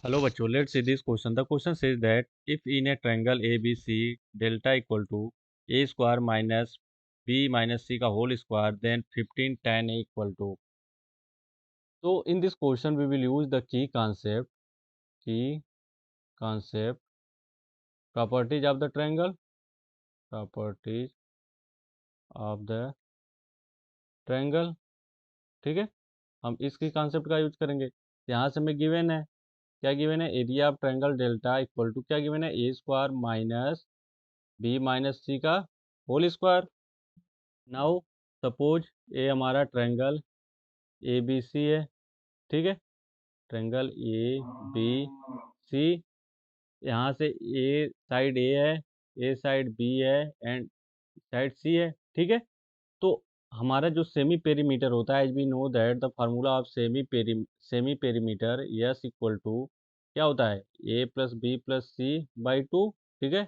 Hello bachcho, let's see this question. The question says that if in a triangle ABC delta equal to a square minus b minus c का whole square, then 15 tan a equal to. So in this question we will use the key concept, properties of the triangle, ठीक है। हम इसकी concept का use करेंगे। यहाँ से हमें गिवन है, क्या गिवन है, area of triangle delta equal to क्या गिवन है, A square minus B minus सी का whole square. Now suppose A हमारा ट्रायंगल ए बी सी है, ठीक है, ट्रायंगल ए बी सी। यहाँ से ए साइड ए है, ए साइड बी है एंड साइड सी है, ठीक है। तो हमारा जो सेमी पेरीमीटर होता है, as we know that the formula of semi perimeter s equal to क्या होता है, a plus b plus c by two, ठीक है,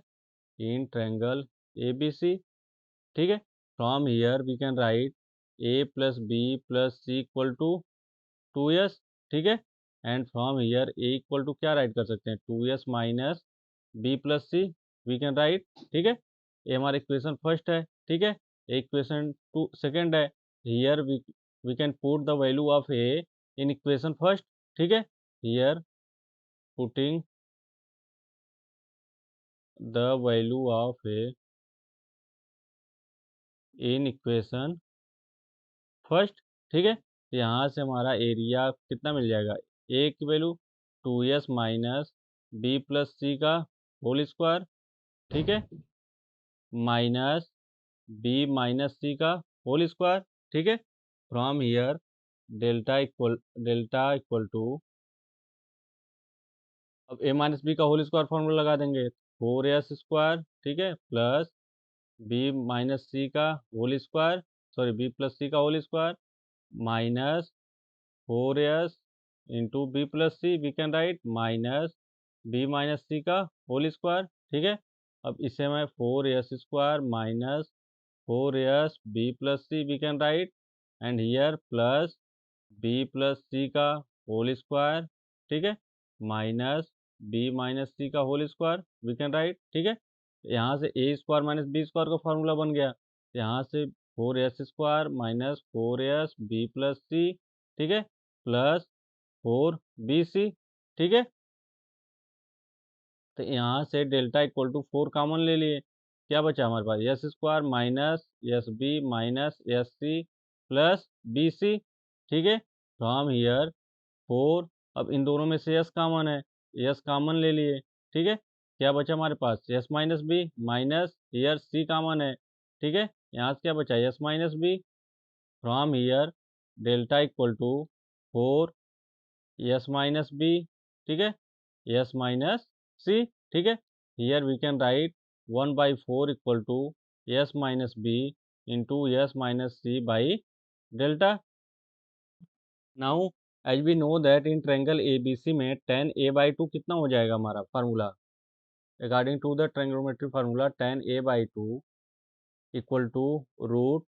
इन ट्रायंगल ए बी सी, ठीक है। From here we can write a plus b plus c equal to 2s, ठीक है। And from here a equal to क्या राइट कर सकते हैं, 2s minus b plus c we can write, ठीक है। ये हमारा इक्वेशन फर्स्ट है, ठीक है। इक्वेशन टू सेकेंड है। Here we can put the value of A in equation first, ठीक है। Here putting the value of A in equation first, ठीक है। यहाँ से हमारा एरिया कितना मिल जाएगा, ए की value 2s minus b plus c का होल स्क्वायर, ठीक है, माइनस बी माइनस सी का होल स्क्वायर, ठीक है। From here delta equal to, अब ए माइनस बी का होल स्क्वायर फॉर्मूला लगा देंगे, 4s स्क्वायर, ठीक है, प्लस बी माइनस सी का whole square, sorry b plus c का whole square minus 4s into b plus c we can write minus B minus सी का whole square, ठीक है। अब इसे मैं 4s square minus 4s b plus c we can write and here plus b plus c का whole square, ठीक है, minus B minus सी का whole square we can write, ठीक है। यहाँ से a square minus b square का formula बन गया। यहाँ से 4s square minus 4s b plus c, ठीक है, प्लस 4bc, ठीक है। तो यहाँ से डेल्टा इक्वल टू 4 कॉमन ले लिए, क्या बचा हमारे पास, s square minus s b minus s c plus b सी, ठीक है। फ्रॉम हियर 4, अब इन दोनों में से एस कॉमन है, एस कॉमन ले लिए, ठीक है। क्या बचा हमारे पास, s minus B minus here c common है, ठीक है। यहाँ से क्या बचा, s minus b. From here delta equal to 4 s minus b, ठीक है, एस माइनस सी, ठीक है। Here we can write 1/4 equal to s minus b into s minus c by delta. Now as we know that in triangle A B C में tan a/2 कितना हो जाएगा हमारा फार्मूला, according to the trigonometry formula tan a/2 equal to root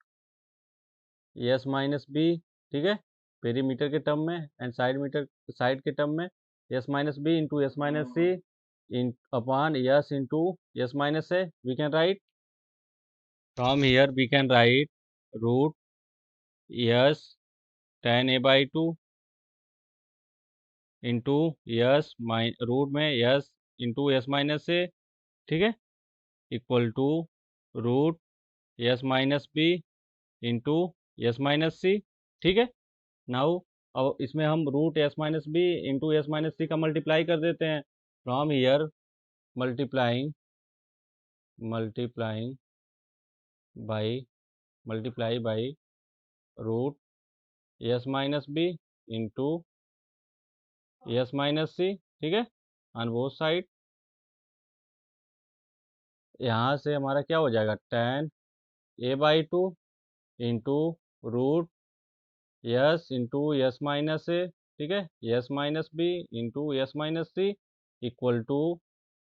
s minus b, ठीक है, perimeter के term में एंड साइड के टर्म में s minus b into s minus c in upon s into s minus a we can write, from here we can write root s tan a/2 into s root में s into s minus a, ठीक है, equal to root s minus b into s minus c, ठीक है। Now अब इसमें हम root s minus b into s minus सी का multiply कर देते हैं। From here multiplying multiplying by multiply by root s minus b into s minus c, ठीक है, ऑन बोथ साइड। यहाँ से हमारा क्या हो जाएगा, tan a/2 into root s into s minus a, ठीक है, s minus b into s minus c equal to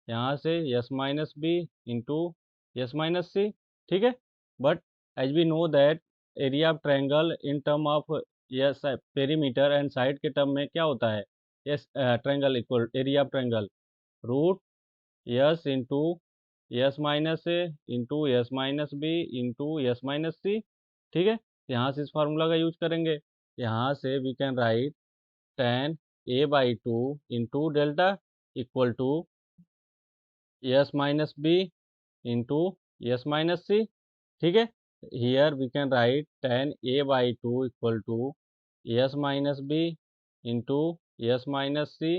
यहाँ से s minus b into s minus c, ठीक है। But as we know that area of triangle in term of s perimeter and side के term में क्या होता है, s triangle equal area of triangle root s into s minus a into s minus b into s minus c. ठीक है, यहाँ से इस फार्मूला का यूज करेंगे। यहाँ से we can write tan a by two into delta equal to s minus b into s minus c. ठीक है, here we can write tan a by two equal to s minus b into s minus c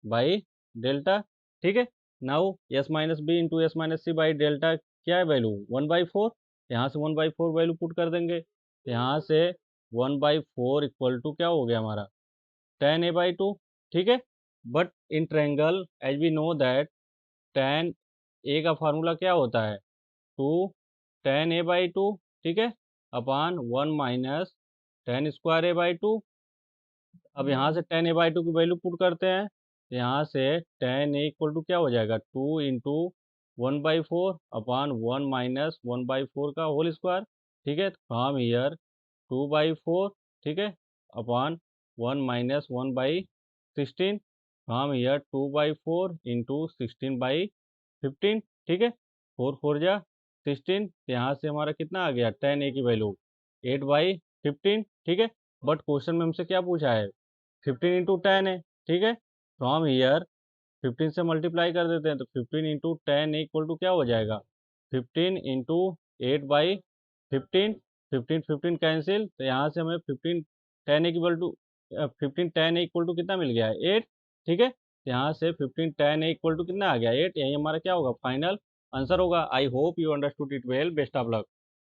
by delta. ठीक है, now s minus b into s minus c by delta क्या है value 1/4। यहाँ से 1/4 value put कर देंगे। यहाँ से 1/4 इक्वल टू क्या हो गया हमारा tan a बाई टू। ठीक है, but in triangle as we know that tan A का फार्मूला क्या होता है 2 tan a बाई टू। ठीक है, अपान 1 minus tan square A by two. अब यहाँ से tan a बाई टू की वैल्यू पुट करते हैं। यहाँ से tan a इक्वल टू क्या हो जाएगा 2 इंटू 1/4 अपान 1 माइनस 1/4 का होल स्क्वायर। ठीक है, फ्रॉम हियर 2/4। ठीक है, upon 1 minus 1/16 from here 2/4 into 16/15। ठीक है, 4 4 जा 16। यहाँ से हमारा कितना आ गया tan a की वैल्यू 8/15। ठीक है, बट क्वेश्चन में हमसे क्या पूछा है 15 इंटू टेन है। ठीक है, फ्रॉम हियर 15 से मल्टीप्लाई कर देते हैं तो 15 इंटू टेन इक्वल टू क्या हो जाएगा 15 इंटू 8/15। 15 15 कैंसिल तो यहाँ से हमें 15 ten equal to 15 ten equal to कितना मिल गया 8। ठीक है, तो यहाँ से 15 टेन इक्वल टू कितना आ गया 8। यही हमारा क्या होगा फाइनल आंसर होगा। I hope you understood it well. Best of luck.